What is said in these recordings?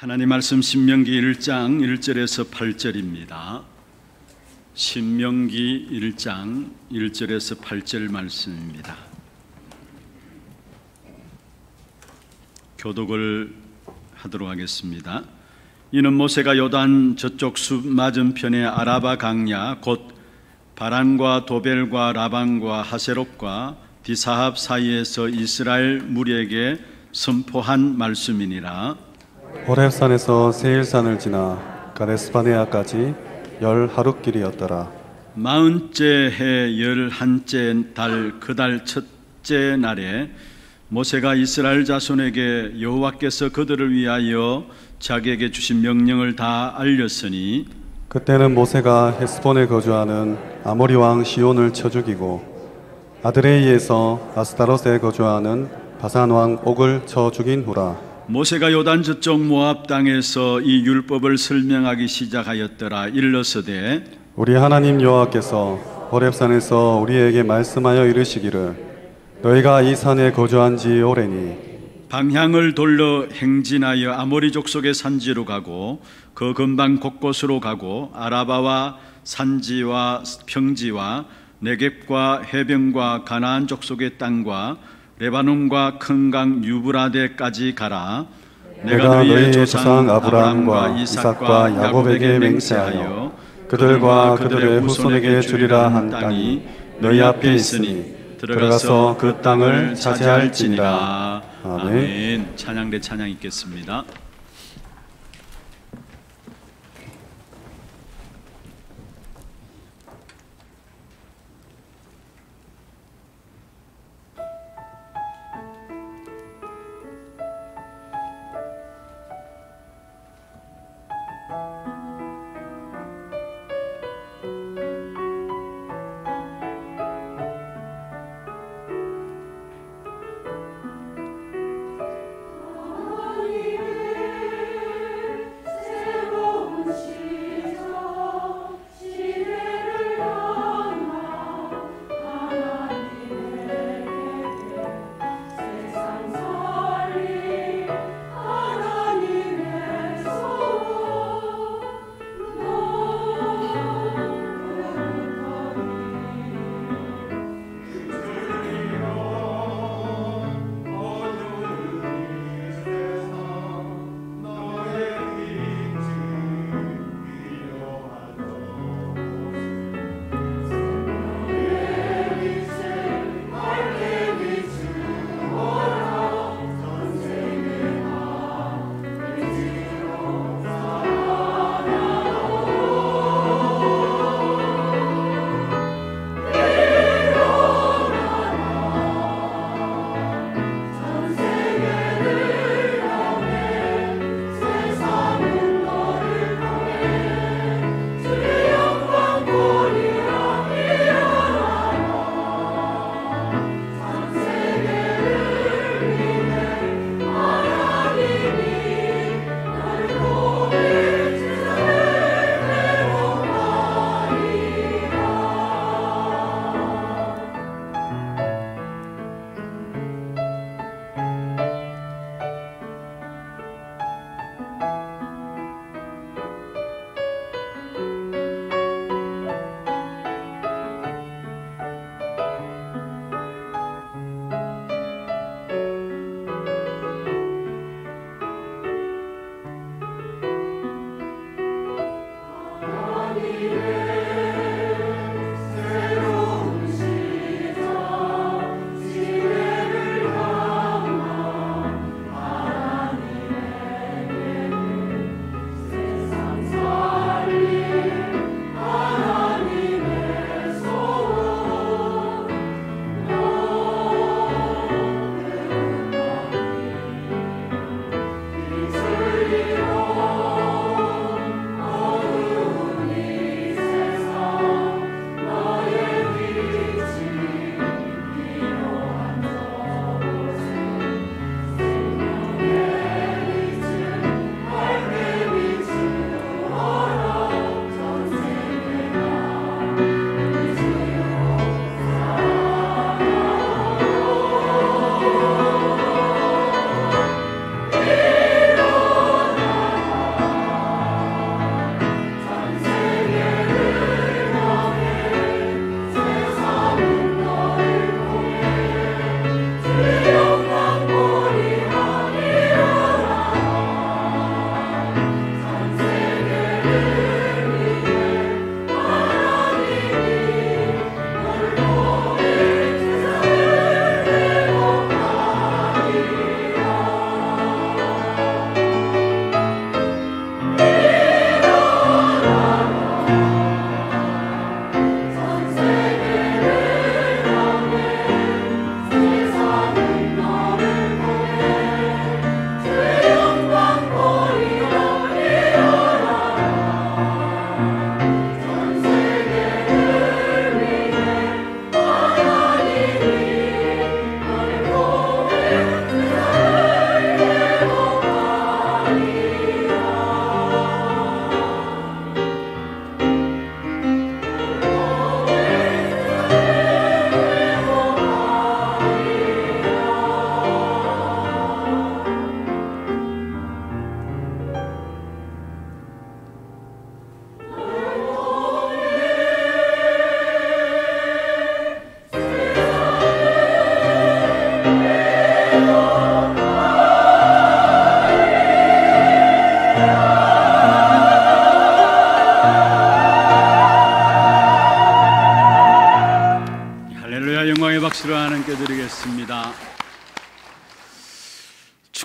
하나님 말씀 신명기 1장 1절에서 8절입니다. 신명기 1장 1절에서 8절 말씀입니다. 교독을 하도록 하겠습니다. 이는 모세가 요단 저쪽 숲 맞은편의 아라바 강야 곧 바란과 도벨과 라반과 하세롯과 디사합 사이에서 이스라엘 무리에게 선포한 말씀이니라. 호렙산에서 세일산을 지나 가데스바네아까지 10하룻길이었더라. 40째 해 11째 달 그 달 첫째 날에 모세가 이스라엘 자손에게 여호와께서 그들을 위하여 자기에게 주신 명령을 다 알렸으니 그때는 모세가 헤스본에 거주하는 아모리 왕 시온을 쳐 죽이고 아드레이에서 아스타롯에 거주하는 바산 왕 옥을 쳐 죽인 후라. 모세가 요단 저쪽 모압 땅에서 이 율법을 설명하기 시작하였더라. 일러서되 우리 하나님 여호와께서 호렙산에서 우리에게 말씀하여 이르시기를 너희가 이 산에 거주한 지 오래니 방향을 돌려 행진하여 아모리 족속의 산지로 가고 그 근방 곳곳으로 가고 아라바와 산지와 평지와 네겝과 해변과 가나안 족속의 땅과 레바논과 큰 강 유브라데까지 가라. 내가 너희의 조상 아브라함과 이삭과 야곱에게 맹세하여 그들과 그들의 후손에게 주리라 한 땅이 너희 앞에 있으니 들어가서 그 땅을 차지할지니라. 아멘. 찬양대 찬양 있겠습니다. 하나님을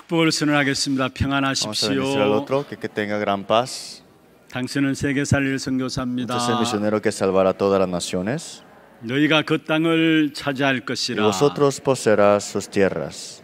축복을 선언하겠습니다. Vamos a bendecir al 평안하십시오. otro, que tenga gran paz. 당신은 세계 살릴 Usted es el 선교사입니다. misionero que salvará a todas las naciones. 너희가 그 땅을 차지할 Y 것이라. vosotros poseerás sus tierras.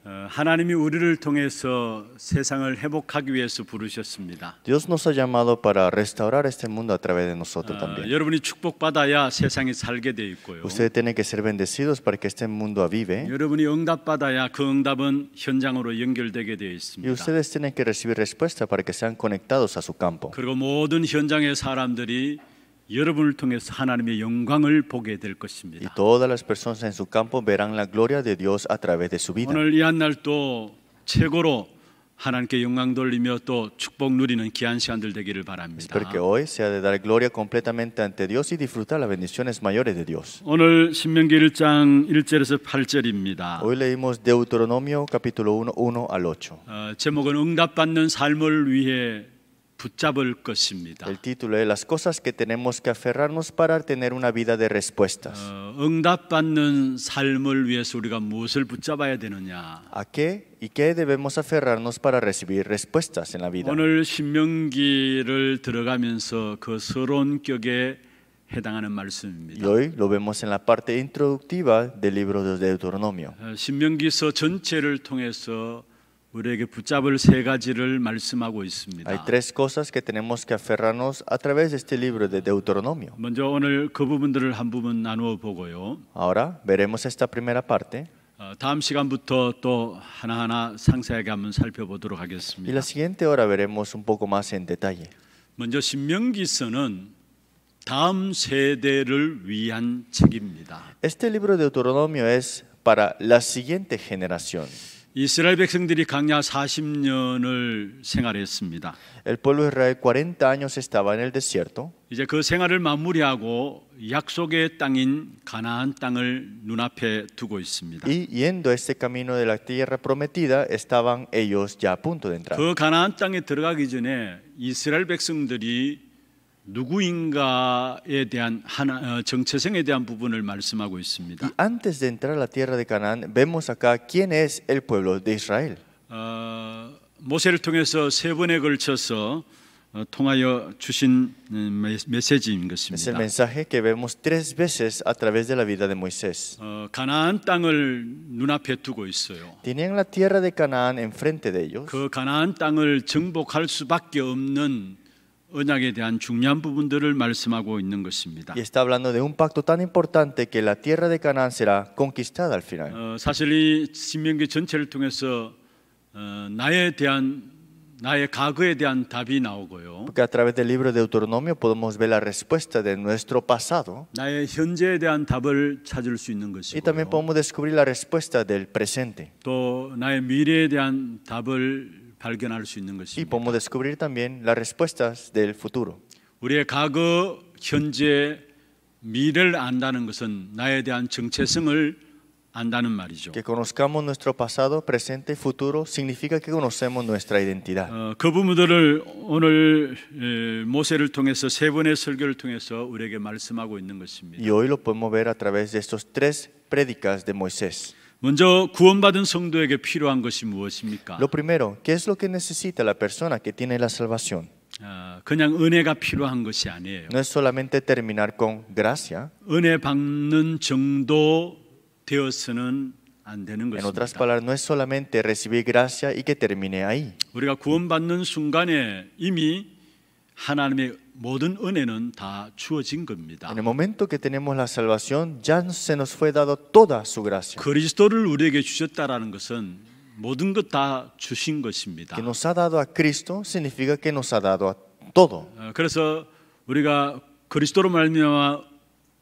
하나님이 우리를 통해서 세상을 회복하기 위해서 부르셨습니다. Dios nos ha llamado para restaurar este mundo a través de nosotros también. 여러분이 축복받아야 세상이 살게 돼 있고요. Ustedes tienen que ser bendecidos para que este mundo avive. 여러분이 응답받아야 그 응답은 현장으로 연결되게 되어 Y 있습니다. ustedes tienen que recibir respuesta para que sean conectados a su campo. 그리고 모든 현장의 사람들이 여러분을 통해서 하나님의 영광을 보게 될 Y 것입니다. todas las personas en su campo verán la gloria de Dios a través de su vida. 오늘 이 한 날 또 최고로 하나님께 영광 돌리며 또 축복 누리는 귀한 시간들 되기를 바랍니다. Espero que hoy sea de dar gloria completamente ante Dios y disfrutar las bendiciones mayores de Dios. 오늘 신명기 1장 1절에서 8절입니다. Hoy leímos Deuteronomio capítulo 1, 1 al 8. 제목은 응답받는 삶을 위해 붙잡을 것입니다. El título es Las cosas que tenemos que aferrarnos para tener una vida de respuestas. 응답받는 삶을 위해서 우리가 무엇을 붙잡아야 되느냐? ¿A qué y qué debemos aferrarnos para recibir respuestas en la vida? 오늘 신명기를 들어가면서 그 서론격에 해당하는 Y 말씀입니다. hoy lo vemos en la parte introductiva del libro de Deuteronomio. 신명기서 전체를 통해서 우리에게 붙잡을 세 가지를 말씀하고 있습니다. Hay tres cosas que tenemos que aferrarnos a través de este libro de Deuteronomio. 먼저 오늘 그 부분들을 한 부분 나누어 보고요. Ahora veremos esta primera parte 다음 시간부터 또 하나하나 상세하게 한번 살펴보도록 y 하겠습니다. la siguiente hora veremos un poco más en detalle. 먼저 신명기서는 다음 세대를 위한 책입니다. Este libro de Deuteronomio es para la siguiente generación. 이스라엘 백성들이 광야 40년을 생활했습니다. El pueblo de Israel 40 años estaba en el desierto. 이제 그 생활을 마무리하고 약속의 땅인 가나안 땅을 눈앞에 두고 있습니다. Y yendo a este camino de la tierra prometida, estaban ellos ya a punto de entrar. 그 가나안 땅에 들어가기 전에 이스라엘 백성들이 누구인가에 대한 정체성에 대한 부분을 말씀하고 있습니다. Y antes de entrar a la tierra de Canaán, vemos acá quién es el pueblo de Israel. 모세를 통해서 세 번에 걸쳐서 통하여 주신 메시지인 Es el 것입니다. mensaje que vemos tres veces a través de la vida de Moisés. 가나안 땅을 눈앞에 두고 있어요. Tenían la tierra de Canaán enfrente de ellos. 그 가나안 땅을 정복할 수밖에 없는 언약에 대한 중요한 부분들을 말씀하고 있는 것입니다. Y está hablando de un pacto tan importante que la tierra de Canaán será conquistada al final. 사실 이 신명기 전체를 통해서 나의 과거에 대한 답이 나오고요. Porque a través del libro de Deuteronomio podemos ver la respuesta de nuestro pasado 나의 현재에 대한 답을 찾을 수 있는 y también 것이고요. podemos descubrir la respuesta del presente. 또 나의 미래에 대한 답을 발견할 수 있는 Y 것입니다. podemos descubrir también las respuestas del futuro. 우리의 과거, 현재, 미래를 안다는 것은 나에 대한 정체성을 안다는 말이죠. Que conozcamos nuestro pasado, presente y futuro significa que conocemos nuestra identidad. 그 부분들을 오늘 모세를 통해서 세 번의 설교를 통해서 우리에게 말씀하고 있는 것입니다. Y hoy lo podemos ver a través de estos tres prédicas de Moisés. 먼저 구원받은 성도에게 필요한 것이 무엇입니까? Lo primero, ¿qué es lo que necesita la persona que tiene la salvación? 그냥 은혜가 필요한 것이 아니에요. No es solamente terminar con gracia. 은혜 받는 정도 되어서는 안 되는 En otras 것입니다. palabras, no es solamente recibir gracia y que termine ahí. 우리가 구원받는 순간에 이미 하나님의 모든 은혜는 다 주어진 겁니다. En el momento que tenemos la salvación, ya se nos fue dado toda su gracia. 그리스도를 우리에게 주셨다라는 것은 모든 것 다 주신 것입니다. Que nos ha dado a Cristo significa que nos ha dado a todo. 그래서 우리가 그리스도로 말미암아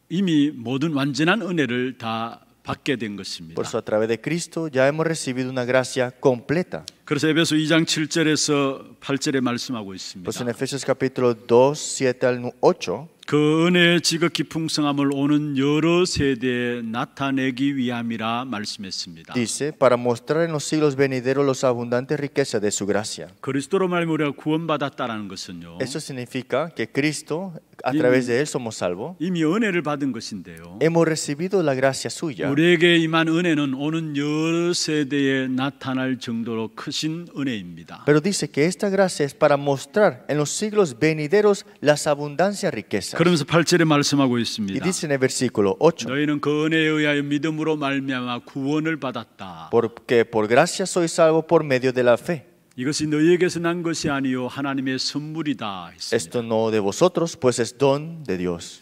이미 모든 완전한 은혜를 다 받게 된 것입니다. Por eso a través de Cristo ya hemos recibido una gracia completa. 그래서 에베소 2장 7절에서 8절에 말씀하고 Pues en 있습니다. Efesios capítulo 2, 7 al 8, 그 은혜의 지극히 풍성함을 오는 여러 세대에 나타내기 위함이라 말씀했습니다. dice, para mostrar en los siglos venideros los abundantes riquezas de su gracia. 그리스도로 말미암아 우리가 구원받았다라는 것은요. Eso significa que Cristo, a través de Él somos salvos, 이미 은혜를 받은 것인데요. hemos recibido la gracia suya. 우리에게 임한 은혜는 오는 여러 세대에 나타날 정도로 크신 은혜입니다. Pero dice que esta gracia es para mostrar en los siglos venideros las abundancias riquezas. 그러면서 8절에 말씀하고 Y 있습니다. dice en el versículo 8, 너희는 그 은혜에 의하여 믿음으로 말미암아 구원을 받았다. porque por gracia sois salvos por medio de la fe. 이것이 너희에게서 난 것이 아니요 하나님의 선물이다 했습니다. Esto no de vosotros, pues es don de Dios.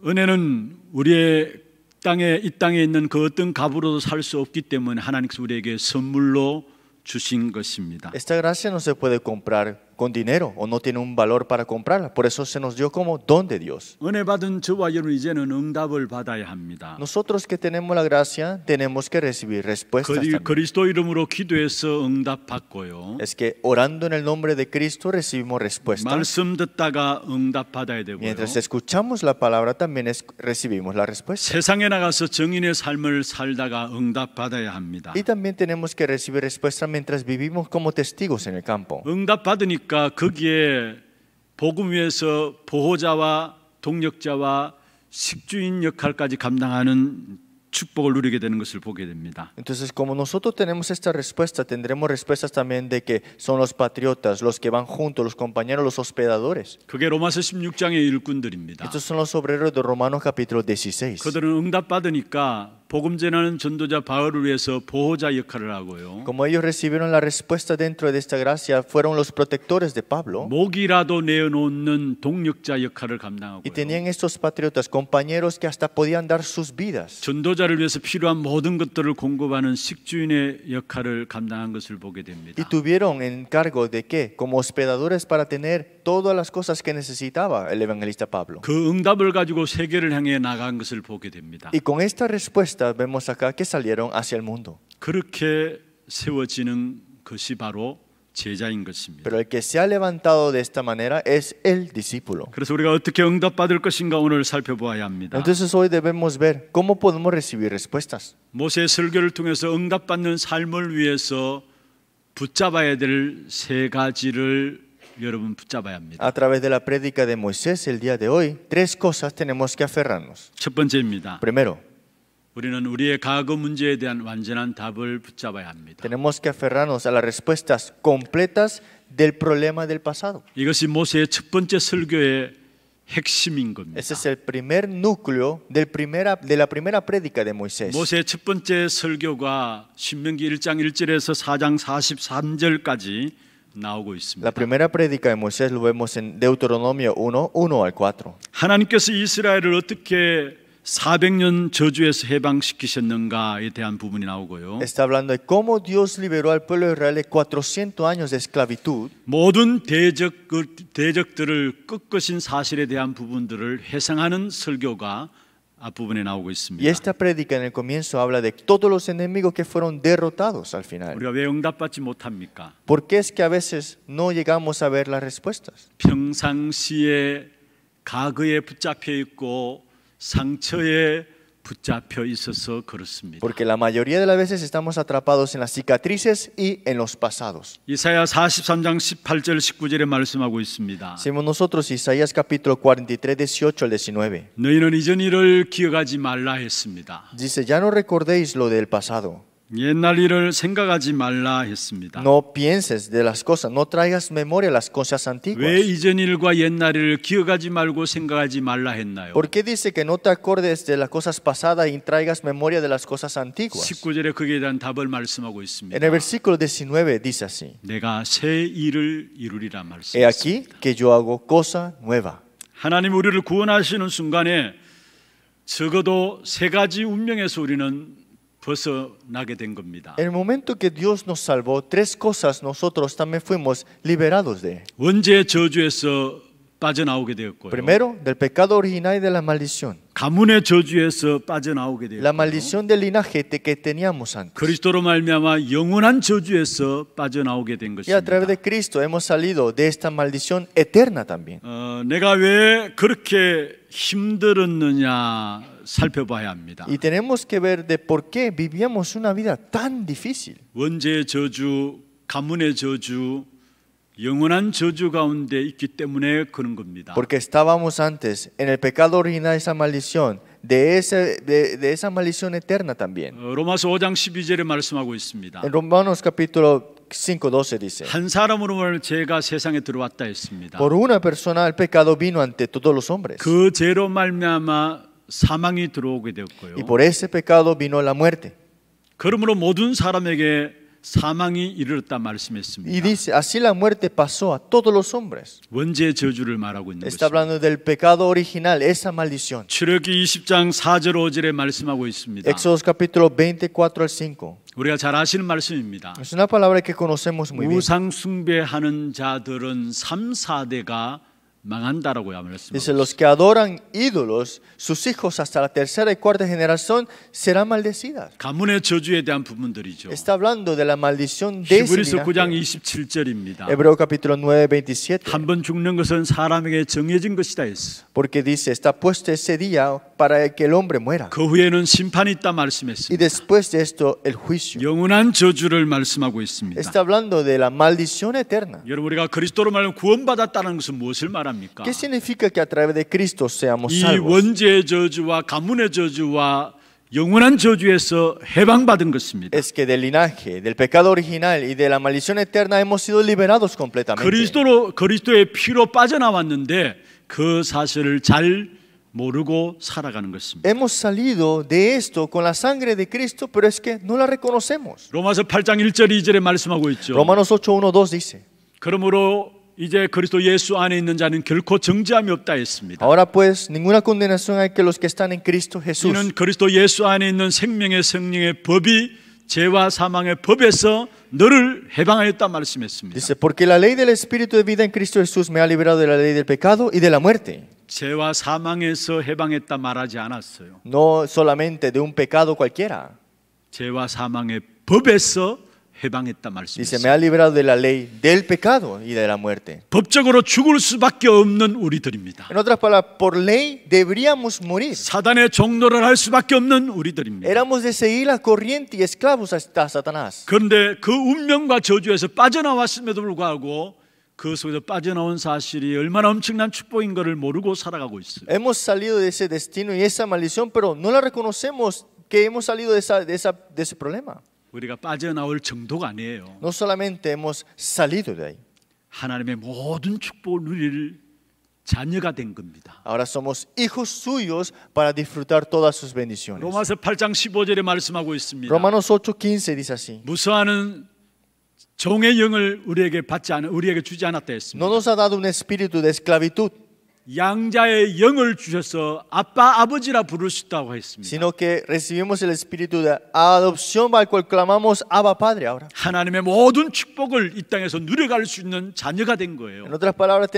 은혜는 우리의 이 땅에 있는 그 어떤 값으로도 살 수 없기 때문에 하나님께서 우리에게 선물로 주신 것입니다. Esta gracia no se puede comprar con dinero o no tiene un valor para comprarla. Por eso se nos dio como don de Dios. 은혜 받은 저와 여러분 이제는 응답을 받아야 합니다. Nosotros que tenemos la gracia tenemos que recibir respuestas también. 그리스도 이름으로 기도해서 응답 받고요. Es que orando en el nombre de Cristo recibimos respuestas. 말씀 듣다가 응답 받아야 되고요. Mientras escuchamos la palabra también recibimos la respuesta. 세상에 나가서 정인의 삶을 살다가 응답 받아야 합니다. Y también tenemos que recibir respuestas mientras vivimos como testigos en el campo. 응답 받으니까 거기에 복음 위에서 보호자와 동력자와 식주인 역할까지 감당하는 축복을 누리게 되는 것을 보게 됩니다. Entonces, como nosotros tenemos esta respuesta, tendremos respuestas también de que son los patriotas, los que van juntos, los compañeros, los hospedadores. 그게 로마서 16장의 일꾼들입니다. Estos son los obreros de Romanos capítulo 16. 그들은 응답 받으니까 복음 전하는 전도자 바울을 위해서 보호자 역할을 하고요. Como ellos recibieron la respuesta dentro de esta gracia, fueron los protectores de Pablo. 목이라도 내어놓는 동력자 역할을 감당하고요. Y tenían estos patriotas, compañeros que hasta podían dar sus vidas. 전도자를 위해서 필요한 모든 것들을 공급하는 식주인의 역할을 감당한 것을 보게 됩니다. Y tuvieron encargo de que, como hospedadores, para tener todas las cosas que necesitaba el evangelista Pablo. 그 응답을 가지고 세계를 향해 나간 것을 보게 됩니다. Y con esta respuesta vemos acá que salieron hacia el mundo. 그렇게 세워지는 것이 바로 제자인 것입니다. Pero el que se ha levantado de esta manera es el discípulo. 그래서 우리가 어떻게 응답받을 것인가 오늘 살펴보아야 합니다. Entonces hoy debemos ver cómo podemos recibir respuestas. 모세의 설교를 통해서 응답받는 삶을 위해서 붙잡아야 될 세 가지를 여러분 붙잡아야 합니다. A través de la prédica de Moisés el día de hoy, tres cosas tenemos que aferrarnos. 첫 번째입니다. Primero, 우리는 우리의 과거 문제에 대한 완전한 답을 붙잡아야 합니다. tenemos que aferrarnos a las respuestas completas del problema del pasado. 이것이 모세의 첫 번째 설교의 핵심인 겁니다. Ese es el primer núcleo de la primera prédica de Moisés. 모세의 첫 번째 설교가 신명기 1장 1절에서 4장 43절까지 나오고 있습니다. La primera prédica de Moisés lo vemos en Deuteronomio 1, 1 al 4. 하나님께서 이스라엘을 어떻게 400년 저주에서 해방시키셨는가에 대한 부분이 나오고요. Está hablando de cómo Dios liberó al pueblo de Israel de 400 años de esclavitud. 모든 대적들을 꺾으신 사실에 대한 부분들을 회상하는 설교가 앞부분에 나오고 Y 있습니다. esta prédica en el comienzo habla de todos los enemigos que fueron derrotados al final. 우리가 왜 응답받지 못합니까? ¿Por qué es que a veces no llegamos a ver las respuestas? 평상시에 과거에 붙잡혀 있고 상처에 붙잡혀 있어서 그렇습니다. Porque la mayoría de las veces estamos atrapados en las cicatrices y en los pasados. 이사야 43장 18절 19절에 말씀하고 있습니다. Decimos nosotros Isaías capítulo 43, 18 al 19. 너희는 이전 일을 기억하지 말라 했습니다. Dice, ya no recordéis lo del pasado. 옛날 일을 생각하지 말라 했습니다. No pienses de las cosas, no traigas memoria las cosas 왜 antiguas. 이전 일과 옛날 일을 기억하지 말고 생각하지 말라 했나요? ¿Por qué dice que no te acordes de las cosas pasadas y traigas memoria de las cosas antiguas? 19절에 거기에 대한 답을 말씀하고 있습니다. En el versículo 19 dice así: 내가 새 일을 이루리라 He 말씀했습니다. aquí que yo hago cosa nueva. 하나님 우리를 구원하시는 순간에 적어도 세 가지 운명에서 우리는 벗어나게 된 겁니다. En el momento que Dios nos salvó, tres cosas nosotros también fuimos liberados de. 원죄의 저주에서 빠져나오게 되었고요. Primero, del pecado original y de la maldición. 가문의 저주에서 빠져나오게 La 되었고요. maldición del linaje que teníamos antes. 그리스도로 말미암아 영원한 저주에서 빠져나오게 된 Y a través 것입니다. de Cristo hemos salido de esta maldición eterna también. 내가 왜 그렇게 힘들었느냐 살펴봐야 합니다. Y tenemos que ver de por qué vivíamos una vida tan difícil. 원죄의 저주, 가문의 저주, 영원한 저주 가운데 있기 때문에 그런 겁니다. Porque estábamos antes en el pecado original, esa maldición, de esa maldición eterna también. 로마서 5장 12절에 말씀하고 있습니다. En Romanos capítulo 5:12 dice: 한 사람으로 말하면 죄가 세상에 들어왔다 했습니다. Por una persona el pecado vino ante todos los hombres, 그 죄로 말미암아 사망이 들어오게 되었고요. y por ese pecado vino la muerte. 그러므로 모든 사람에게 사망이 이르렀다 Y 말씀했습니다. dice, así la muerte pasó a todos los hombres. 원죄 저주를 말하고 있는 Está 것입니다. hablando del pecado original, esa maldición. 출애굽기 20장 4절 5절에 말씀하고 있습니다. Éxodos capítulo 24 al 5. 우리가 잘 아시는 말씀입니다. Es una palabra que conocemos muy bien. 우상 숭배하는 자들은 3, 4대가 망한다라고 Dice, 말씀하고 los que adoran ídolos, sus hijos hasta la tercera y cuarta generación serán maldecidas. 가문의 저주에 대한 부분들이죠. Está hablando de la maldición de ese 히브리서 9장 linaje. 27절입니다. Hebreo capítulo 9, 27. 한 번 죽는 것은 사람에게 정해진 것이다 했어. Porque dice, está puesto ese día para que el hombre muera. 그 후에는 심판이 있다 Y 말씀했습니다. después de esto, el juicio. 영원한 저주를 말씀하고 있습니다. Está hablando de la maldición eterna. 여러분, 우리가 그리스도로 말하면 구원받았다는 것은 무엇을 말합니까? ¿Qué significa que a través de Cristo seamos 이 salvos? 원죄의 저주와 가문의 저주와 영원한 저주에서 해방받은 것입니다. Es que del linaje, del pecado original y de la maldición eterna hemos sido liberados completamente. 그리스도의 피로 빠져나왔는데 그 사실을 잘 모르고 살아가는 것입니다. Hemos salido de esto con la sangre de Cristo, pero es que no la reconocemos. 로마서 8장 1절 2절에 말씀하고 있죠. Romanos 8, 1, 2 dice: 그러므로 이제 그리스도 예수 안에 있는 자는 결코 정죄함이 없다 했습니다. Ahora pues, ninguna condenación hay que los que están en Cristo Jesús. 이는 그리스도 예수 안에 있는 생명의 성령의 법이 죄와 사망의 법에서 너를 해방하였다 말씀했습니다. Dice, porque la ley del Espíritu de vida en Cristo Jesús me ha liberado de la ley del pecado y de la muerte. 죄와 사망에서 해방했다 말하지 않았어요. No solamente de un pecado cualquiera. 죄와 사망의 법에서 해방했다 Dice, me ha 말씀했습니다. librado de la ley del pecado y de la muerte. 법적으로 죽을 수밖에 없는 우리들입니다. En otras palabras, por ley deberíamos morir. 사단의 종노를 할 수밖에 없는 우리들입니다. Éramos de seguir la corriente y esclavos hasta Satanás. 그런데 그 운명과 저주에서 빠져나왔음에도 불구하고 그 속에서 빠져나온 사실이 얼마나 엄청난 축복인 것을 모르고 살아가고 있어요. Hemos salido de ese destino y esa maldición, pero no la reconocemos que hemos salido de ese problema. 우리가 빠져나올 정도가 아니에요. No solamente hemos salido de ahí. 하나님의 모든 축복을 누릴 자녀가 된 겁니다. Ahora somos hijos suyos para disfrutar todas sus bendiciones. 로마서 8장 15절에 말씀하고 있습니다. Romanos 8:15 dice así: 무서워하는 종의 영을 우리에게 주지 않았다 No 했습니다. nos ha dado un espíritu de esclavitud, 양자의 영을 주셔서 아빠 아버지라 부를 수 있다고 했습니다. sino que recibimos el espíritu de adopción al cual clamamos Abba Padre ahora. 하나님의 모든 축복을 이 땅에서 누려갈 수 있는 자녀가 된 거예요. En otras palabras,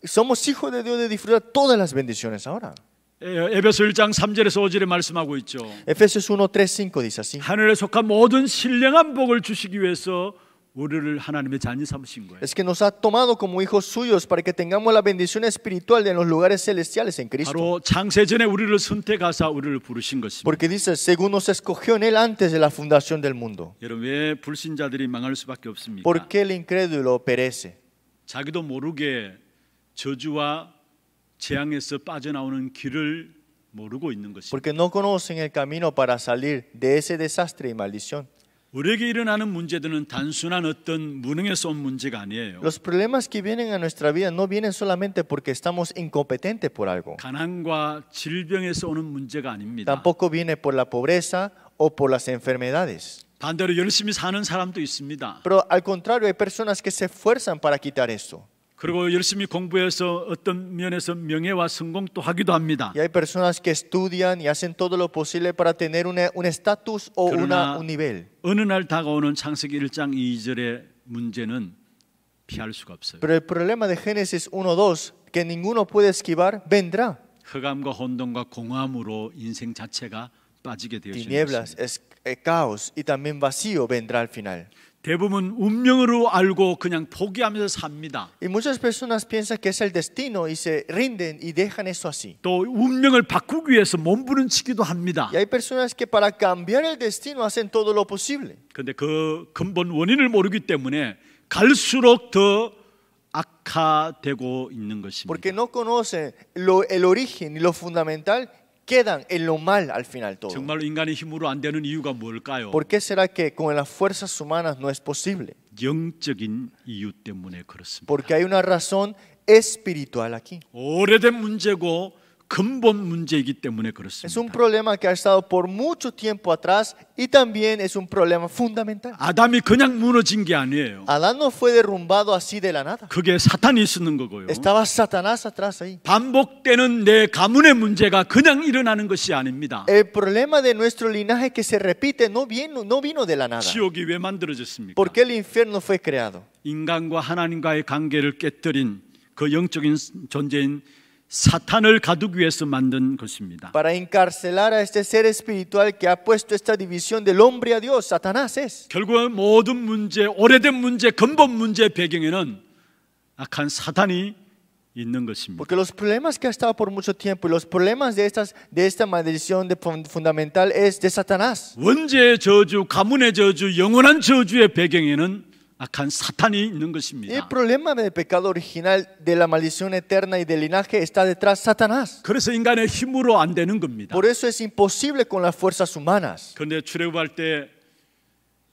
somos hijos de Dios de disfrutar todas las bendiciones ahora. 에베소 1장 3절에서 5절에 말씀하고 있죠. Efesios 1:3-5 dice así: 하늘에 속한 모든 신령한 복을 주시기 위해서 우리를 하나님의 자녀 삼으신 거예요. Es que nos ha tomado como hijos suyos para que tengamos la bendición espiritual en los lugares celestiales en Cristo. 바로 창세 전에 우리를 선택하사 우리를 부르신 것입니다. Porque dice, según nos escogió en Él antes de la fundación del mundo. 여러분, 왜 불신자들이 망할 수밖에 없습니까? ¿Por qué el incrédulo perece? 자기도 모르게 저주와 재앙에서 빠져나오는 길을 모르고 있는 것입니다. Porque no conocen el camino para salir de ese desastre y maldición. 우리에게 일어나는 문제들은 단순한 어떤 무능에서 온 문제가 아니에요. Los problemas que vienen a nuestra vida no vienen solamente porque estamos incompetentes por algo. 가난과 질병에서 오는 문제가 아닙니다. Tampoco viene por la pobreza o por las enfermedades. 반대로 열심히 사는 사람도 있습니다. Pero al contrario, hay personas que se esfuerzan para quitar esto. 그리고 열심히 공부해서 어떤 면에서 명예와 성공도 하기도 합니다. Y hay personas que estudian y hacen todo lo posible para tener un estatus o un nivel. 어느 날 다가오는 창세기 1장 2절의 문제는 피할 수가 없어요. Pero el problema de Génesis 1:2 que ninguno puede esquivar vendrá. 흑암과 혼돈과 공허함으로 인생 자체가 빠지게 되어지는 Tinieblas, 것입니다. caos y también vacío vendrá al final. 대부분 운명으로 알고 그냥 포기하면서 삽니다. Y muchas personas piensan que es el destino y se rinden y dejan eso así. 또 운명을 바꾸기 위해서 몸부림치기도 합니다. Y hay personas que para cambiar el destino hacen todo lo posible. 그런데 그 근본 원인을 모르기 때문에 갈수록 더 악화되고 있는 것입니다. Porque no conocen el origen y lo fundamental, quedan en lo mal al final todo. 정말로 인간의 힘으로 안 되는 이유가 뭘까요? ¿Por qué será que con las fuerzas humanas no es posible? 영적인 이유 때문에 그렇습니다. Porque hay una razón espiritual aquí. 오래된 문제고 근본 문제이기 때문에 Es 그렇습니다. un problema que ha estado por mucho tiempo atrás y también es un problema fundamental. 아담이 그냥 무너진 게 아니에요. Adán no fue derrumbado así de la nada. 그게 사탄이 쓰는 거고요. Estaba Satanás atrás ahí. 반복되는 내 가문의 문제가 그냥 일어나는 것이 아닙니다. El problema de nuestro linaje que se repite no vino de la nada. 지옥이 왜 만들어졌습니까? ¿Por qué el infierno fue creado? 인간과 하나님과의 관계를 깨뜨린 그 영적인 존재인 사탄을 가두기 위해서 만든 것입니다. Para encarcelar a este ser espiritual que ha puesto esta división del hombre a Dios, Satanás es. 결국 모든 문제, 오래된 문제, 근본 문제의 배경에는 악한 사탄이 있는 것입니다. Porque los problemas que ha estado por mucho tiempo y los problemas de esta maldición fundamental es de Satanás. 원죄의 저주, 가문의 저주, 영원한 저주의 배경에는 악한 사탄이 있는 El 것입니다. problema del pecado original, de la maldición eterna y del linaje está detrás Satanás. 그래서 인간의 힘으로 안 되는 겁니다. Por eso es imposible con las fuerzas humanas. 그런데 출애굽할 때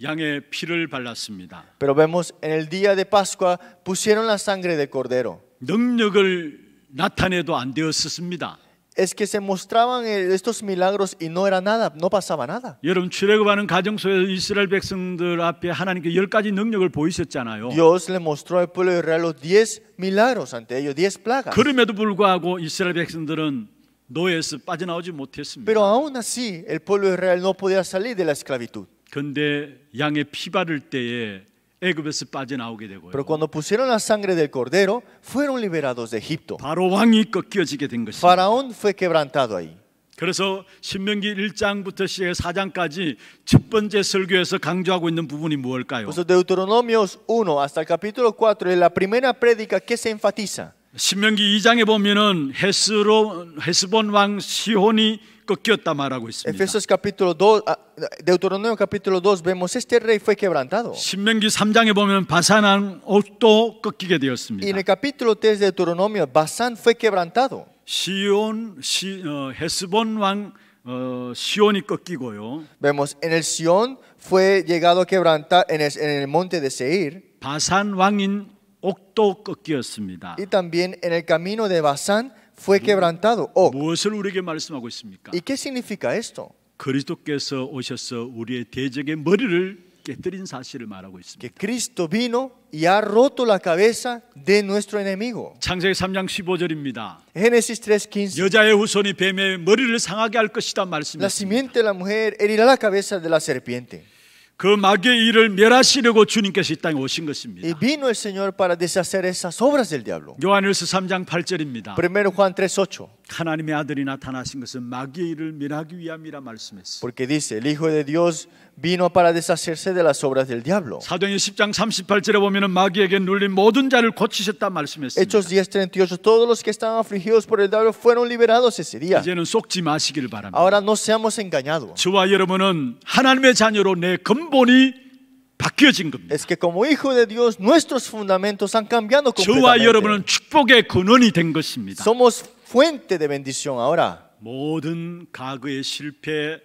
양의 피를 발랐습니다. Pero vemos en el día de Pascua pusieron la sangre del cordero. 능력을 나타내도 안 되었습니다. Es que se mostraban estos milagros y no era nada, no pasaba nada. 여러분 출애굽하는 가정 속에서 이스라엘 백성들 앞에 하나님께 10가지 능력을 보이셨잖아요. Dios le mostró al pueblo de Israel los 10 milagros ante ellos, 10 plagas. 그럼에도 불구하고 이스라엘 백성들은 노예에서 빠져나오지 못했습니다. Pero aún así el pueblo de Israel no podía salir de la esclavitud. 그런데 양의 피 바를 때에 애굽에서 빠져나오게 되고요. Pero cuando pusieron la sangre del cordero, fueron liberados de Egipto. 바로 왕이 꺾여지게 된 것입니다. Faraón fue quebrantado ahí. 그래서 신명기 1장부터 시작해 4장까지 첫 번째 설교에서 강조하고 있는 부분이 무엇일까요? Pues Deuteronomios 1 hasta el capítulo 4 es la primera prédica que se enfatiza. 신명기 2장에 보면은 헤스본 왕 시혼이 꺾였다 말하고 있습니다. Efesios capítulo 2, Deuteronomio capítulo 2 vemos este rey fue quebrantado. 신명기 3장에 보면 바산 왕 옥도 꺾이게 Y en 되었습니다. el capítulo 3 de Deuteronomio, Basán fue quebrantado. 헤스본 왕 시온이 꺾이고요. Vemos en el Sión fue llegado a quebrantar en el monte de Seir. 바산 왕인 옥도 꺾였습니다. Y también en el camino de Basán fue quebrantado. Og. 무엇을 우리에게 말씀하고 있습니까? ¿Y qué significa esto? 그리스도께서 오셔서 우리의 대적의 머리를 깨뜨린 사실을 말하고 있습니다. Que Cristo vino y ha roto la cabeza de nuestro enemigo. 창세기 3장 15절입니다. Génesis 3:15. 여자의 후손이 뱀의 머리를 상하게 할 것이다 La 말씀했습니다. simiente de la mujer herirá la cabeza de la serpiente. 그 마귀의 일을 멸하시려고 주님께서 이 땅에 오신 Y 것입니다. vino el Señor para deshacer esas obras del diablo. 요한일서 3장 8절입니다. 1 Juan 3:8. 하나님의 아들이 나타나신 것은 마귀의 일을 멸하기 위함이라 말씀했습니다. Porque dice, el Hijo de Dios vino para deshacerse de las obras del diablo. 사도행전 10장 38절에 보면은 마귀에게 눌린 모든 자를 고치셨다 말씀했습니다. Hechos 10:38. Todos los que estaban afligidos por el diablo fueron liberados ese día. 이제는 속지 마시기를 바랍니다. Ahora no seamos engañados. 저와 여러분은 하나님의 자녀로 내 근본이 바뀌어진 겁니다. Es que como hijo de Dios nuestros fundamentos han cambiado 저와 completamente. 여러분은 축복의 근원이 된 것입니다. Somos fuente de bendición ahora. 모든 과거의 실패,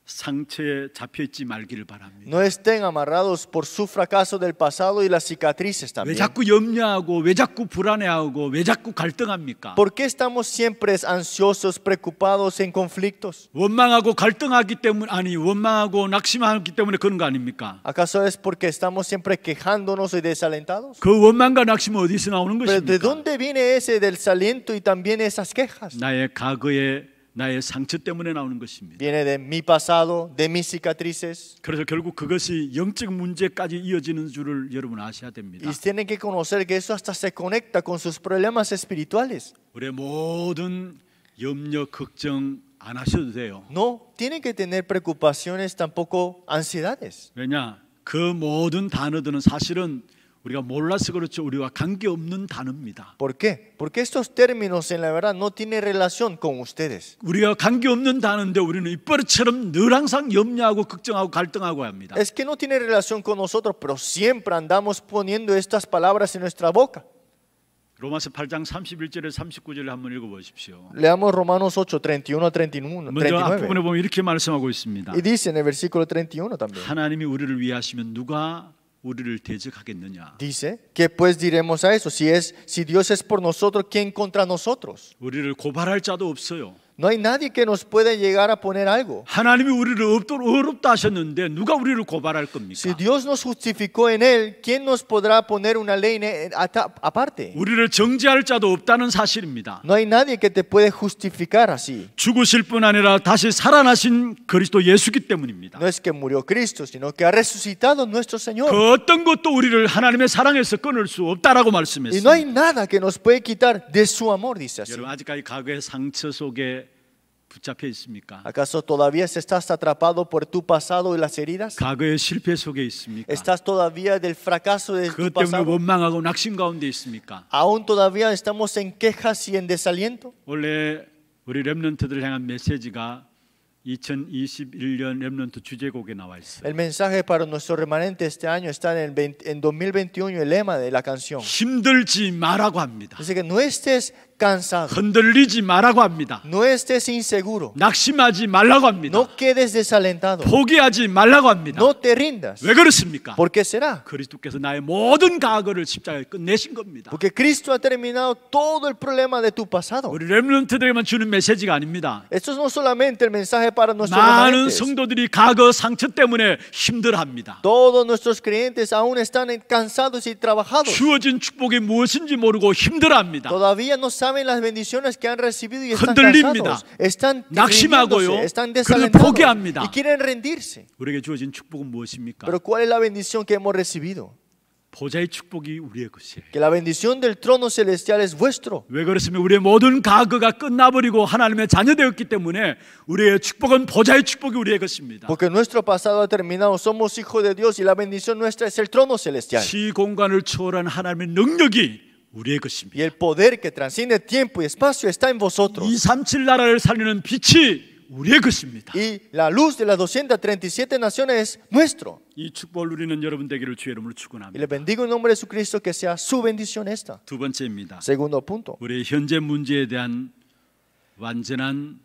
상처에 잡혀있지 말기를 바랍니다. No estén amarrados por su fracaso del pasado y las cicatrices 왜 también. 자꾸 염려하고 왜 자꾸 불안해하고 왜 자꾸 갈등합니까? ¿Por qué estamos siempre ansiosos, preocupados, en conflictos? 원망하고 갈등하기 때문에 원망하고 낙심하기 때문에 그런 거 아닙니까? ¿Acaso es porque estamos siempre quejándonos y desalentados? 그 원망과 낙심은 어디서 나오는 ¿Pero de 것입니까? dónde viene ese desaliento y también esas quejas? 나의 과거의 나의 상처 때문에 나오는 것입니다. Viene de mi pasado, de mis cicatrices. 그래서 결국 그것이 영적 문제까지 이어지는 줄을 여러분 아셔야 됩니다. Y tienen que conocer que eso hasta se conecta con sus problemas espirituales. 우리의 모든 염려, 걱정 안 하셔도 돼요. No, tienen que tener preocupaciones, tampoco ansiedades. 왜냐? 그 모든 단어들은 사실은 우리가 몰라서 그렇죠. 우리와 관계없는 단어입니다. ¿Por qué? Porque estos términos en la verdad no tienen relación con ustedes. 우리가 관계없는 단어인데 우리는 입버릇처럼 늘 항상 염려하고 걱정하고 갈등하고 합니다. Es que no tiene relación con nosotros, pero siempre andamos poniendo estas palabras en nuestra boca. 로마서 8장 31절에 39절을 한번 읽어보십시오. Leamos Romanos 8, 31 a 39. 먼저 앞부분에 보면 이렇게 말씀하고 있습니다. Y dice en el versículo 31 también. 하나님이 우리를 위하시면 누가 우리를 대적하겠느냐? Dice, ¿qué pues diremos a eso? Si Dios es por nosotros, ¿quién contra nosotros? 우리를 고발할 자도 없어요. No hay nadie que nos pueda llegar a poner algo. 하나님이 우리를 어렵다 하셨는데 누가 우리를 고발할 Si 겁니까? Dios nos justificó en Él, ¿quién nos podrá poner una ley aparte? 우리를 정죄할 자도 없다는 사실입니다. No hay nadie que te puede justificar así. 죽으실 뿐 아니라 다시 살아나신 그리스도 예수기 때문입니다. No es que murió Cristo, sino que ha resucitado nuestro Señor. 그 어떤 것도 우리를 하나님의 사랑에서 끊을 수 없다라고 Y no hay 말씀했습니다. nada que nos puede quitar de su amor, dice así. 여러분 아직까지 과거의 상처 속에 붙잡혀 있습니까? ¿Acaso todavía estás atrapado por tu pasado y las heridas? 과거의 실패 속에 있습니까? ¿Estás todavía del fracaso de tu 그것 때문에 pasado? 원망하고 낙심 가운데 있습니까? ¿Aún todavía estamos en quejas y en desaliento? 원래 우리 렘넌트들을 향한 메시지가 2021년 렘넌트 주제곡에 나와 있어요. El mensaje para nuestro remanente este año está en 2021, el lema de la canción. 힘들지 말라고 합니다. Dice que no estés cansado, 흔들리지 말라고 합니다. no estés inseguro, 낙심하지 말라고 합니다. no quedes desalentado, 포기하지 말라고 합니다. no te rindas. 왜 그렇습니까? ¿Por qué será? 그리스도께서 나의 모든 과거를 십자가에 끝내신 겁니다. Porque Cristo ha terminado todo el problema de tu pasado. 우리 렘넌트들에게만 주는 메시지가 아닙니다. Esto es no solamente el mensaje para nuestros 많은 remanentes. 성도들이 과거 상처 때문에 힘들어합니다. Todos nuestros creyentes aún están cansados y trabajados. 주어진 축복이 무엇인지 모르고 힘들어합니다. Todavía no saben las bendiciones que han recibido y están 흔들립니다. cansados. Están 낙심하고요. rindiéndose, están 그를 desalentados 포기합니다. y quieren rendirse. 우리에게 주어진 축복은 무엇입니까? Pero ¿cuál es la bendición que hemos recibido? 보좌의 축복이 우리의 것이에요. Que la bendición del trono celestial es vuestro. 왜 그렇습니까? 우리의 모든 과거가 끝나버리고 하나님의 자녀되었기 때문에 우리의 축복은 보좌의 축복이 우리의 것입니다. Porque nuestro pasado ha terminado. Somos hijos de Dios y la bendición nuestra es el trono celestial. 시공간을 초월한 하나님의 능력이 우리의 것입니다. Y el poder que transciende tiempo y espacio está en vosotros. 237 나라를 살리는 빛이 우리의 것입니다. Y la luz de las 237 naciones es nuestro. 이 축복을 누리는 여러분 되기를 주의 이름으로 Y 축원합니다. le bendigo en nombre de Jesucristo que sea su bendición esta. 두 번째입니다. Segundo punto. 우리의 현재 문제에 대한 완전한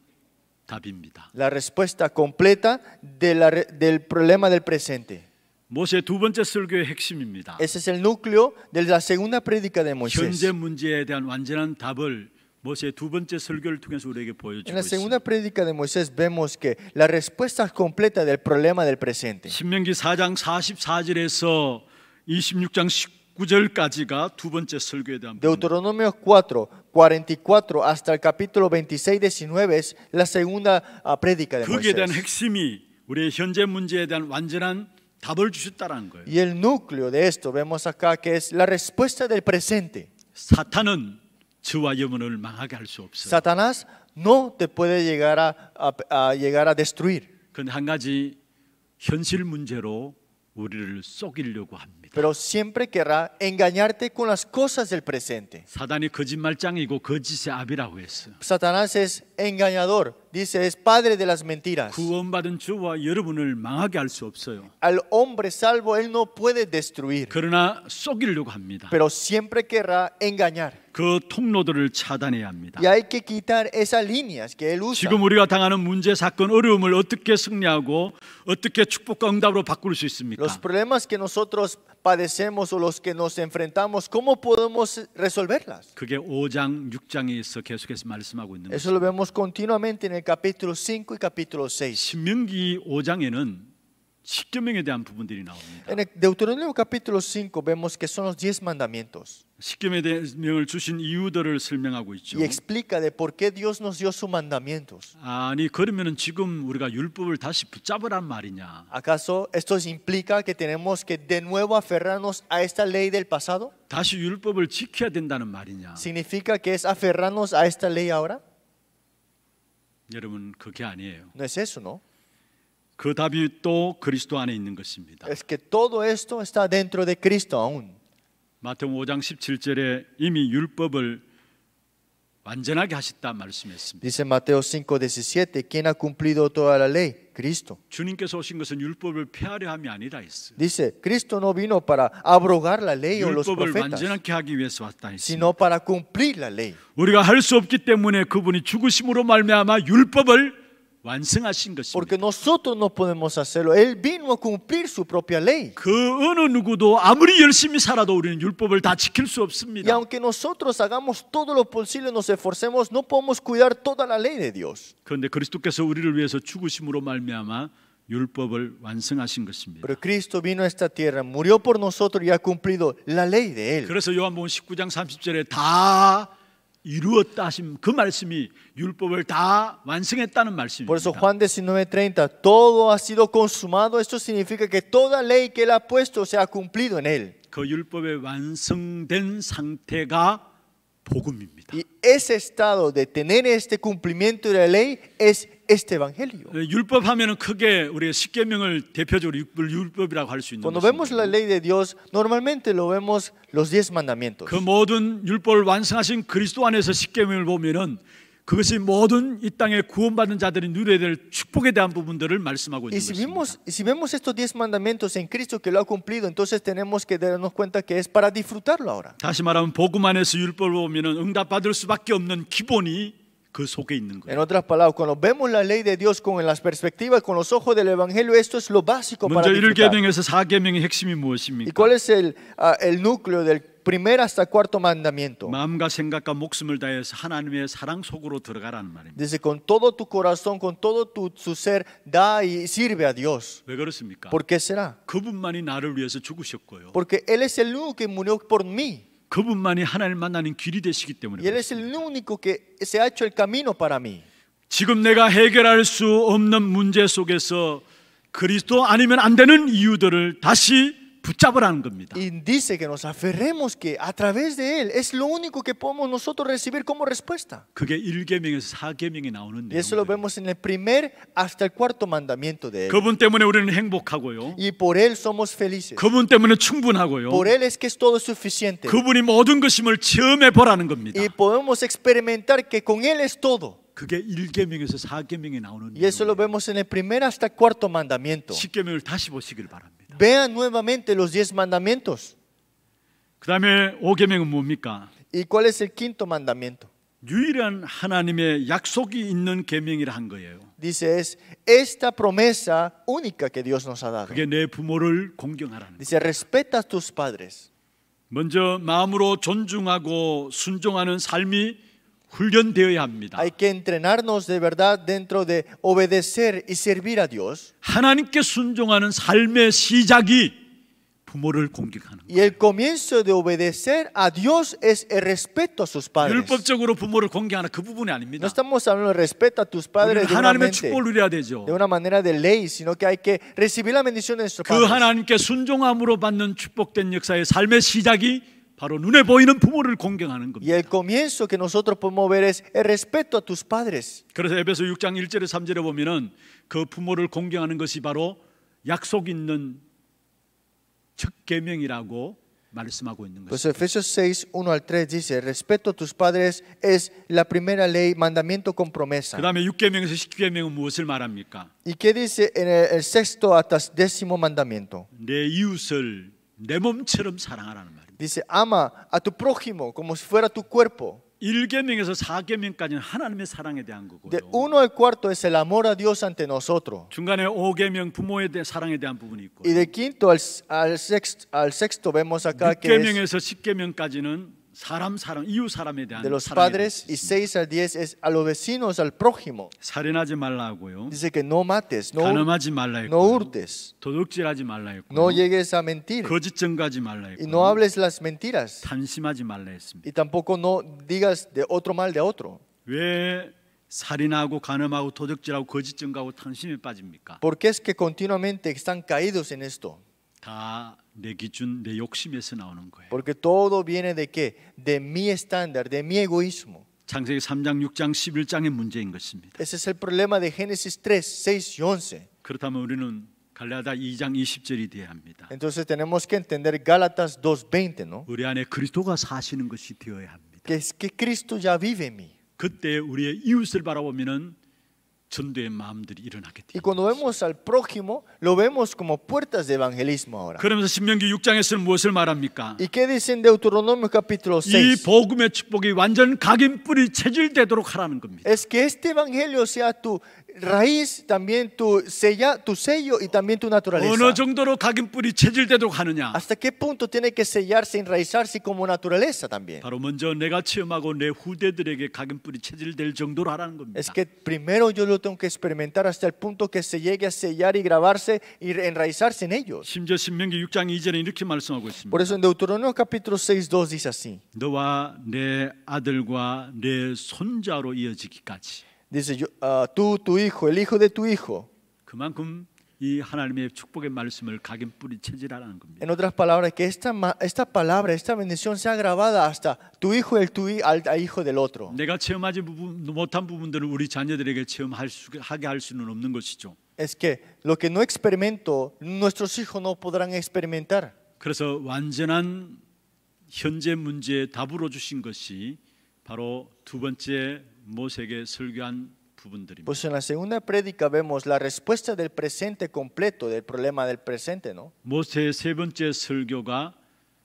답입니다. La respuesta completa del problema del presente. 모세의 두 번째 설교의 핵심입니다. Ese es el núcleo de la segunda prédica de Moisés. 현재 문제에 대한 완전한 답을 모세의 두 번째 설교를 통해서 우리에게 En 보여주고 la segunda 있습니다. prédica de Moisés vemos que la respuesta completa del problema del presente. 신명기 4장 44절에서 26장 19절까지가 두 번째 설교에 대한 부분입니다. Deuteronomio 4, 44 hasta el capítulo 26, 19 es la segunda prédica de 거기에 대한 Moisés. 핵심이 우리의 현재 문제에 대한 완전한 답을 주셨다는 거예요. Y el núcleo de esto vemos acá que es la respuesta del presente. 사탄은 저와 여러분을 망하게 할 수 없어요. Satanás no te puede llegar a destruir, 그런데 한 가지 현실 문제로 우리를 속이려고 합니다. pero siempre querrá engañarte con las cosas del presente. 사단이 거짓말장이고 거짓의 아비라고 했어요. Satanás es engañador, dice, es padre de las mentiras. 구원받은 저와 여러분을 망하게 할 수 없어요. Al hombre salvo él no puede destruir, 그러나 속이려고 합니다. pero siempre querrá engañar. 그 통로들을 차단해야 합니다. Y hay que quitar esas líneas que él usa. 지금 우리가 당하는 문제, 사건, 어려움을 어떻게 승리하고 어떻게 축복과 응답으로 바꿀 수 있습니까? Los problemas que nosotros padecemos o los que nos enfrentamos, ¿cómo podemos resolverlas? 그게 5장, 6장에서 계속해서 말씀하고 있는 Eso 것입니다. lo vemos continuamente en el capítulo 5 y capítulo 6. 신명기 5장에는 십계명에 대한 부분들이 나옵니다. En el Deuteronomio capítulo 5 vemos que son los 10 mandamientos 십계명을 주신 이유들을 설명하고 있죠. y explica de por qué Dios nos dio sus mandamientos. 아니 그러면은 지금 우리가 율법을 다시 붙잡으란 말이냐? ¿Acaso esto implica que tenemos que de nuevo aferrarnos a esta ley del pasado? 다시 율법을 지켜야 된다는 말이냐? ¿Significa que es aferrarnos a esta ley ahora? 여러분 그게 아니에요. No es eso, ¿no? 그 답이 또 그리스도 안에 있는 것입니다. Es que todo esto está dentro de Cristo aún. 마태복음 5장 17절에 이미 율법을 완전하게 하셨다 말씀했습니다. Dice Mateo 5:17, ¿quién ha cumplido toda la ley? Cristo. 주님께서 오신 것은 율법을 폐하려 함이 아니라 했어요. Dice, Cristo no vino para abrogar la ley o los 율법을 profetas, 완전하게 하기 위해서 왔다 했습니다. sino para cumplir la ley. 우리가 할 수 없기 때문에 그분이 죽으심으로 말미암아 율법을 완성하신 것입니다. Porque nosotros no podemos hacerlo. Él vino a cumplir su propia ley. 그 어느 누구도 아무리 열심히 살아도 우리는 율법을 다 지킬 수 Y 없습니다. aunque nosotros hagamos todo lo posible, nos esforcemos, no podemos cuidar toda la ley de Dios. 그런데 그리스도께서 우리를 위해서 죽으심으로 말미암아 율법을 완성하신 것입니다. Pero Cristo vino a esta tierra, murió por nosotros y ha cumplido la ley de Él. 그래서 요한복음 19장 30절에 다 이루었다 하신 그 말씀이 율법을 다 완성했다는 Por eso 말씀입니다. Juan 19:30, todo ha sido consumado. Esto significa que toda ley que Él ha puesto se ha cumplido en Él. 그 율법의 완성된 상태가 복음입니다. Y ese estado de tener este cumplimiento de la ley es este evangelio. 율법 하면은 크게 우리가 십계명을 대표적으로 율법이라고 할 수 있는 Cuando vemos la 것입니다. ley de Dios, normalmente lo vemos los 10 mandamientos. 그 모든 율법을 완성하신 그리스도 안에서 십계명을 보면은 그것이 모든 이 땅에 구원받은 자들이 누려야 될 축복에 대한 부분들을 말씀하고 있는 Y 것입니다. si vemos estos 10 mandamientos en Cristo que lo ha cumplido, entonces tenemos que darnos cuenta que es para disfrutarlo ahora. 다시 말하면 복음 안에서 율법을 보면은 응답받을 수밖에 없는 기본이 그 속에 있는 En 거예요. otras palabras, cuando vemos la ley de Dios con las perspectivas, con los ojos del Evangelio, esto es lo básico para 먼저 disfrutar. 1계명에서 4계명의 핵심이 ¿Y 무엇입니까? cuál es el núcleo del primer hasta cuarto mandamiento? 마음과 생각과 목숨을 다해서 하나님의 사랑 속으로 들어가라는 말입니다. Dice, con todo tu corazón, con todo su ser, da y sirve a Dios. 왜 그렇습니까? ¿Por qué será? 그분만이 나를 위해서 죽으셨고요. Porque Él es el único que murió por mí. 그분만이 하나님을 만나는 길이 되시기 때문에 Y Él es el único que se ha hecho el camino para mí. 지금 내가 해결할 수 없는 문제 속에서 그리스도 아니면 안 되는 이유들을 다시 붙잡으라는 겁니다. Y dice que nos aferremos que a través de Él es lo único que podemos nosotros recibir como respuesta. 그게 1계명에서 4계명이 나오는 Y eso lo 내용이에요. vemos en el primer hasta el cuarto mandamiento de Él. 그분 때문에 우리는 행복하고요. Y por Él somos felices. 그분 때문에 충분하고요. Por Él es que es todo suficiente. 그분이 모든 것임을 체험해 보라는 겁니다. Y podemos experimentar que con Él es todo. 그게 1계명에서 4계명이 나오는 Y eso lo 내용이에요. vemos en el primer hasta el cuarto mandamiento. 10계명을 다시 보시길 바랍니다. Vean nuevamente los 10 mandamientos. 그 다음에 5계명은 뭡니까? ¿Y cuál es el quinto mandamiento? 유일한 하나님의 약속이 있는 계명이라 한 거예요. Dice, es esta promesa única que Dios nos ha dado. 그게 내 부모를 공경하라는 거예요. Dice, respeta a tus padres. 먼저 마음으로 존중하고 순종하는 삶이 훈련되어야 합니다. Hay que entrenarnos de verdad dentro de obedecer y servir a Dios. 하나님께 순종하는 삶의 시작이 부모를 공경하는 거예요. Y el comienzo de obedecer a Dios es el respeto a sus padres. 율법적으로 부모를 공경하는 그 부분이 No 아닙니다. estamos hablando de respeto a tus padres 우리는 de una, 하나님의 mente, 축복을 누려야 되죠. de una manera de ley, sino que hay que recibir la bendición de nuestros 그 padres. 하나님께 순종함으로 받는 축복된 역사의 삶의 시작이 바로 눈에 보이는 부모를 공경하는 Y 겁니다. el comienzo que nosotros podemos ver es el respeto a tus padres. 그래서 에베소 6장 1절에 3절에 보면은 그 부모를 공경하는 것이 바로 약속 있는 첫 계명이라고 말씀하고 있는 Pues 것입니다. Efesios 6, 1 al 3 dice, el respeto a tus padres es la primera ley, mandamiento con promesa. 그 다음에 6계명에서 10계명은 무엇을 말합니까? ¿Y qué dice en el sexto hasta décimo mandamiento? 내 이웃을 내 몸처럼 사랑하라는 말입니다. Dice, ama a tu prójimo como si fuera tu cuerpo. 1계명에서 4계명까지는 하나님의 사랑에 대한 거고요. De 1 al 4 es el amor a Dios ante nosotros. 중간에 5계명 부모에 대한 사랑에 대한 부분이 있고 Y de quinto al sexto vemos acá que es 6계명에서 10계명까지는 사람 사랑, 이웃 사람에 대한 de los 사랑에 padres. Y 대해서 6 al 10 es a los vecinos, al prójimo. 살인하지 말라 하고요. Dice que no mates, no 간음하지 말라 no 했고요. hurtes, 도둑질하지 말라 했고요. no llegues a mentir 거짓 증거하지 말라 y no 했고요. hables las mentiras. 탄심하지 말라 했습니다. Y tampoco no digas de otro mal de otro. 왜 살인하고 간음하고 도둑질하고 거짓 증거하고 탄심에 빠집니까? ¿Por qué es que continuamente están caídos en esto? 다 내 기준, 내 욕심에서 나오는 거예요. Porque todo viene de qué? De mi estándar, de mi egoísmo. 창세기 3장, 6장, 11장의 문제인 것입니다. Ese es el problema de Génesis 3, 6 y 11. 그렇다면 우리는 갈라디아 2장 20절이 돼야 합니다. Entonces tenemos que entender Gálatas 2:20, ¿no? 우리 안에 그리스도가 사시는 것이 되어야 합니다. Que es que Cristo ya vive en mí. 그때 우리의 이웃을 바라보면은 전도의 마음들이 일어나게 Y 돼요. cuando vemos al prójimo, lo vemos como puertas de evangelismo ahora. 그러면서 신명기 6장에서는 무엇을 말합니까? ¿Y qué dice en Deuteronomio capítulo 이 6? 복음의 축복이 완전 각인 뿌리 체질되도록 하라는 겁니다. Es que este evangelio sea tu raíz, también tu sello y también tu naturaleza. 어느 정도로 각인 뿌리 체질되도록 하느냐? ¿Hasta qué punto tiene que sellarse, enraizarse como naturaleza también? 바로 먼저 내가 체험하고 내 후대들에게 각인 뿌리 체질될 정도로 하라는 겁니다. Es que primero yo lo tengo que experimentar hasta el punto que se llegue a sellar y grabarse y enraizarse en ellos. 심지어 신명기 6장 2절에 이렇게 말씀하고 있습니다. Por eso en Deuteronomio capítulo 6:2 dice así. 너와 내 아들과 내 손자로 이어지기까지. Dice tú, tu hijo, el hijo de tu hijo. 그만큼 이 하나님의 축복의 말씀을 각인 뿌리 체질하라는 겁니다. En otras palabras, que esta palabra, esta bendición sea grabada hasta tu hijo al hijo del otro. 내가 체험하지 못한 부분들을 우리 자녀들에게 체험하게 할 수는 없는 것이죠. Es que lo que no experimento, nuestros hijos no podrán experimentar. 그래서 완전한 현재 문제에 답으로 주신 것이 바로 두 번째 모세에게 설교한 부분들입니다. Pues en la segunda prédica vemos la respuesta del presente completo del problema del presente, ¿no? 모세의 세 번째 설교가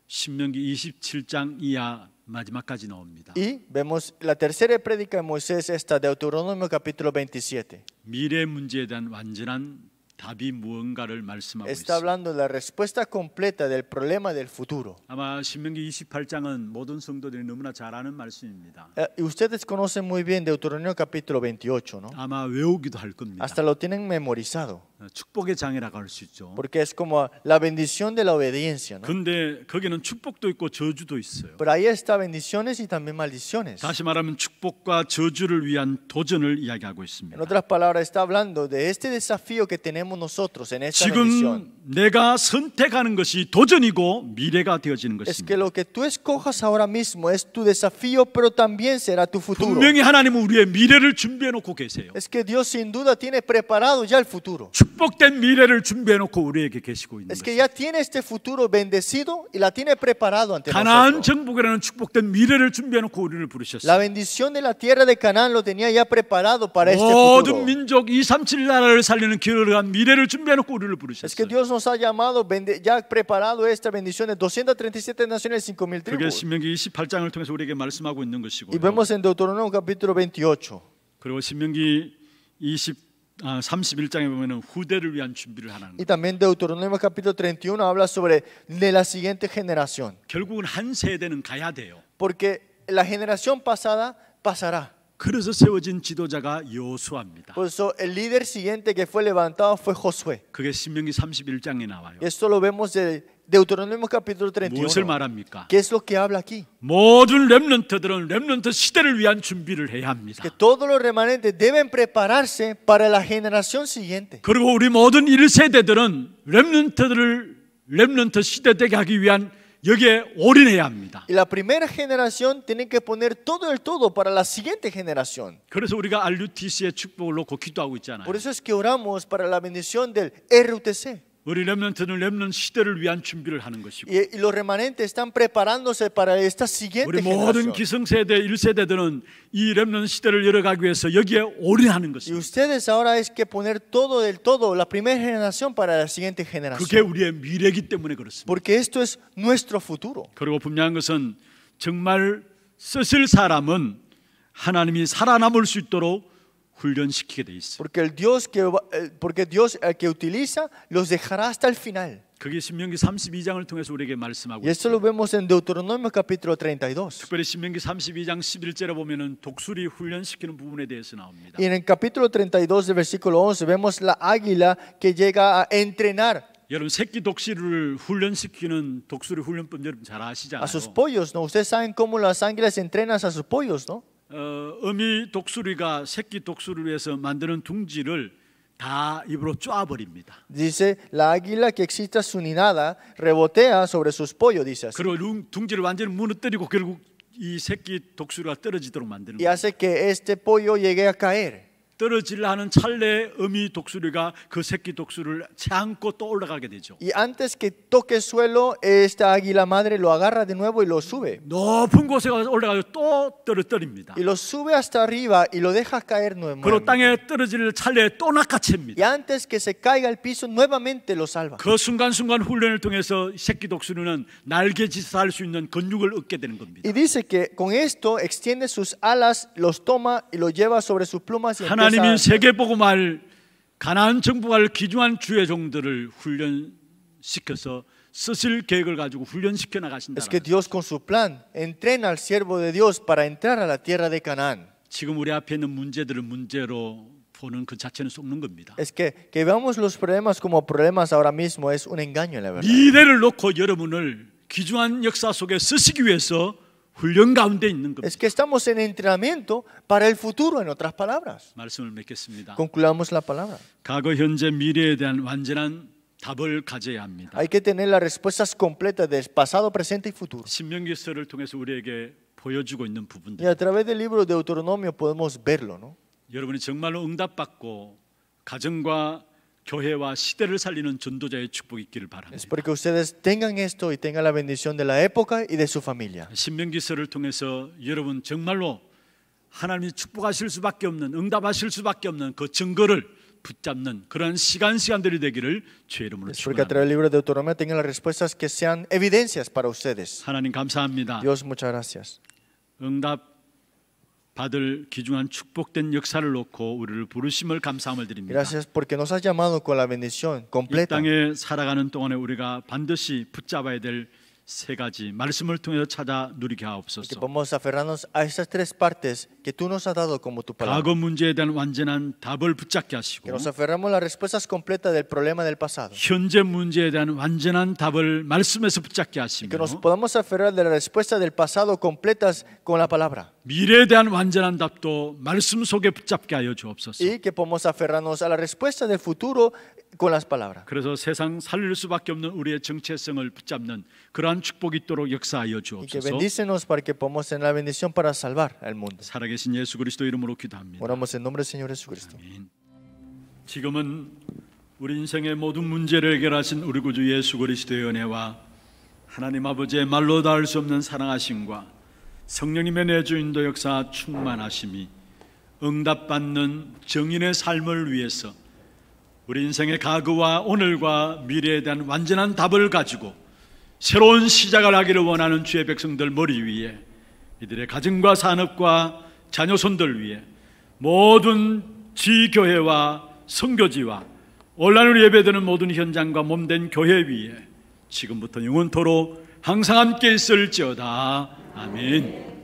신명기 27장 이하 마지막까지 나옵니다. Y vemos la tercera prédica de Moisés, esta Deuteronomio capítulo 27. 미래 문제에 대한 완전한 답이 무언가를 말씀하고 Está 있습니다. hablando de la respuesta completa del problema del futuro. 아마 신명기 28장은 모든 성도들이 너무나 잘 아는 말씀입니다. Y ustedes conocen muy bien Deuteronomio capítulo 28, ¿no? 아마 외우기도 할 겁니다. Hasta lo tienen memorizado. 축복의 장이라고 할 수 있죠. Porque es como la bendición de la obediencia, ¿no? 근데 거기는 축복도 있고 저주도 있어요. Pero ahí está bendiciones y también maldiciones. 다시 말하면 축복과 저주를 위한 도전을 이야기하고 En 있습니다. otras palabras, está hablando de este desafío que tenemos nosotros en esta bendición. 지금 내가 선택하는 것이 도전이고 미래가 되어지는 Es que 것입니다. lo que tú escojas ahora mismo es tu desafío, pero también será tu futuro. 분명히 하나님은 우리의 미래를 준비해 놓고 계세요. Es que Dios sin duda tiene preparado ya el futuro. 축복된 미래를 준비해 놓고 우리에게 계시고 있는 Es que 것입니다. ya tiene este futuro bendecido y la tiene preparado ante 가나안 nosotros. 정복이라는 축복된 미래를 준비해 놓고 우리를 La 부르셨어요. bendición de la tierra de Canaán lo tenía ya preparado para este 모든 futuro. 민족 237 나라를 살리는 기회를 미래를 준비해 놓고 우리를 Es que 부르셨어요. Dios nos ha llamado, ya preparado esta bendición de 237 naciones, 5,000 그게 tribus. 신명기 28장을 통해서 우리에게 말씀하고 있는 것이고, Y vemos en Deuteronomio capítulo 28. 그리고 신명기 31장에 보면은 후대를 위한 준비를 하는 Y 거. también Deuteronomio capítulo 31 habla sobre de la siguiente generación. 결국은 한 세대는 가야 돼요. Porque la generación pasada pasará. 그래서 세워진 지도자가 여호수아입니다. Por eso el líder siguiente que fue levantado fue Josué. 그게 신명기 31장에 나와요. Y esto lo vemos de Deuteronomio capítulo 무엇을 31. 말합니까? ¿Qué es lo que habla aquí? 모든 렘넌트들은 렘넌트 시대를 위한 준비를 해야 합니다. Que todos los remanentes deben prepararse para la generación siguiente. 그리고 우리 모든 1세대들은 렘넌트 시대 되게 하기 위한 여기에 올인해야 합니다. Y la primera generación tiene que poner todo el todo para la siguiente generación. 그래서 우리가 RUTC의 축복을 놓고 기도하고 있잖아요. Por eso es que oramos para la bendición del RUTC. 우리 렘넌트는 렘넌트 시대를 위한 준비를 하는 것이고, Y los remanentes están preparándose para esta siguiente 우리 모든 generación. 기성세대 1세대들은 이 렘넌트 시대를 열어가기 위해서 여기에 올인하는 Y 것입니다. ustedes ahora es que poner todo del todo, la primera generación para la siguiente 그게 generación. 우리의 미래이기 때문에 그렇습니다. Porque esto es nuestro futuro. 그리고 분명한 것은 정말 쓰실 사람은 하나님이 살아남을 수 있도록 훈련시키게 돼 있어요. Porque Dios el que utiliza los dejará hasta el final. 그게 신명기 32장을 통해서 우리에게 말씀하고 Y esto 있어요. lo vemos en Deuteronomio capítulo 32. 특별히 신명기 32장 11절에 보면은 독수리 훈련시키는 부분에 대해서 나옵니다. Y en el capítulo 32 del versículo 11 vemos la águila que llega a entrenar 여러분 새끼 독수리를 훈련시키는 독수리 훈련법 여러분 잘 아시잖아요. a sus pollos, ¿no? Ustedes saben cómo las águilas entrenan a sus pollos, ¿no? 어미 독수리가 새끼 독수리를 위해서 만드는 둥지를 다 입으로 쪼아버립니다. Dice, la águila que excita su ninada rebotea sobre sus pollos, dice así. 그리고 둥지를 완전히 무너뜨리고 결국 이 새끼 독수리가 떨어지도록 만드는 Y 거예요. hace que este pollo llegue a caer. 떨어지려 하는 찰나의 어미 독수리가 그 새끼 독수리를 채안고 또 올라가게 되죠. Y antes que toque el suelo, esta águila madre lo agarra de nuevo y lo sube. 높은 곳에 올라가서 또 떨어뜨립니다. Y lo sube hasta arriba y lo deja caer 그리고 nuevamente. 땅에 떨어질 찰나에 또 Y 낚아챕니다. antes que se caiga al piso, nuevamente lo salva. 그 순간순간 훈련을 통해서 새끼 독수리는 날개짓을 할 수 있는 근육을 얻게 되는 겁니다. Y dice que con esto extiende sus alas, los toma y los lleva sobre sus plumas y 하나님이 empieza 세계복음할 가나안 정복할 귀중한 주의 종들을 훈련시켜서 쓰실 계획을 가지고 훈련시켜 나가신다. Es que Dios con su plan entrena al siervo de Dios para entrar a la tierra de Canaán. 지금 우리 앞에 있는 문제들을 문제로 보는 그 자체는 속는 겁니다. Es que veamos los problemas como problemas ahora mismo es un engaño, la verdad. 미래를 놓고 여러분을 귀중한 역사 속에 쓰시기 위해서 훈련 가운데 있는 겁니다. Es que estamos en entrenamiento para el futuro, en otras palabras. 말씀을 맺겠습니다. Concluyamos la palabra. 과거, 현재, 미래에 대한 완전한 답을 가져야 합니다. Hay que tener las respuestas completas del pasado, presente y futuro. 신명기서를 통해서 우리에게 보여주고 있는 Y 부분들. a través del libro de Deuteronomio podemos verlo, ¿no? 여러분이 정말로 응답받고 가정과 교회와 시대를 살리는 전도자의 축복이 있기를 바랍니다. Es porque ustedes tengan esto y tengan la bendición de la época y de su familia. 신명기서를 통해서 여러분 정말로 하나님이 축복하실 수밖에 없는, 응답하실 수밖에 없는 그 증거를 붙잡는 그런 시간들이 되기를 주의 이름으로 Es porque a 축원합니다. través del libro de Deuteronomio tengan las respuestas que sean evidencias para ustedes. 하나님 감사합니다. Dios, muchas gracias. 응답 받을 귀중한 축복된 역사를 놓고 우리를 부르심을 감사함을 드립니다. Gracias porque nos has llamado con la bendición 이 completa. 땅에 살아가는 동안에 우리가 반드시 붙잡아야 될 세 가지 말씀을 통해서 찾아 누리게 Que 하옵소서. podamos aferrarnos a esas tres partes que tú nos has dado como tu palabra. 과거 문제에 대한 완전한 답을 붙잡게 Que 하시고 nos aferramos a las respuestas completas del problema del pasado. 현재 문제에 대한 완전한 답을 말씀에서 붙잡게 Y que nos 하시며 podamos aferrar de las respuestas del pasado completas con la palabra. 미래에 대한 완전한 답도 말씀 속에 붙잡게 하여 주옵소서. Y que podamos aferrarnos a la respuesta del futuro con las palabras. 그래서 세상 살릴 수밖에 없는 우리의 정체성을 붙잡는 그러한 축복이 있도록 역사하여 Y que 주옵소서. bendícenos para que podamos tener la bendición para salvar al mundo. 살아계신 예수 그리스도 이름으로 기도합니다. Oramos en nombre del Señor Jesucristo. 아멘. 지금은 우리 인생의 모든 문제를 해결하신 우리 구주 예수 그리스도의 은혜와 하나님 아버지의 말로 닿을 수 없는 사랑하심과 성령님의 내주인도 역사 충만하심이 응답받는 정인의 삶을 위해서 우리 인생의 과거와 오늘과 미래에 대한 완전한 답을 가지고 새로운 시작을 하기를 원하는 주의 백성들 머리 위에 이들의 가정과 산업과 자녀손들 위해 모든 지교회와 선교지와 온라인으로 예배드리는 모든 현장과 몸된 교회 위에 지금부터 영원토록 항상 함께 있을지어다. 아멘.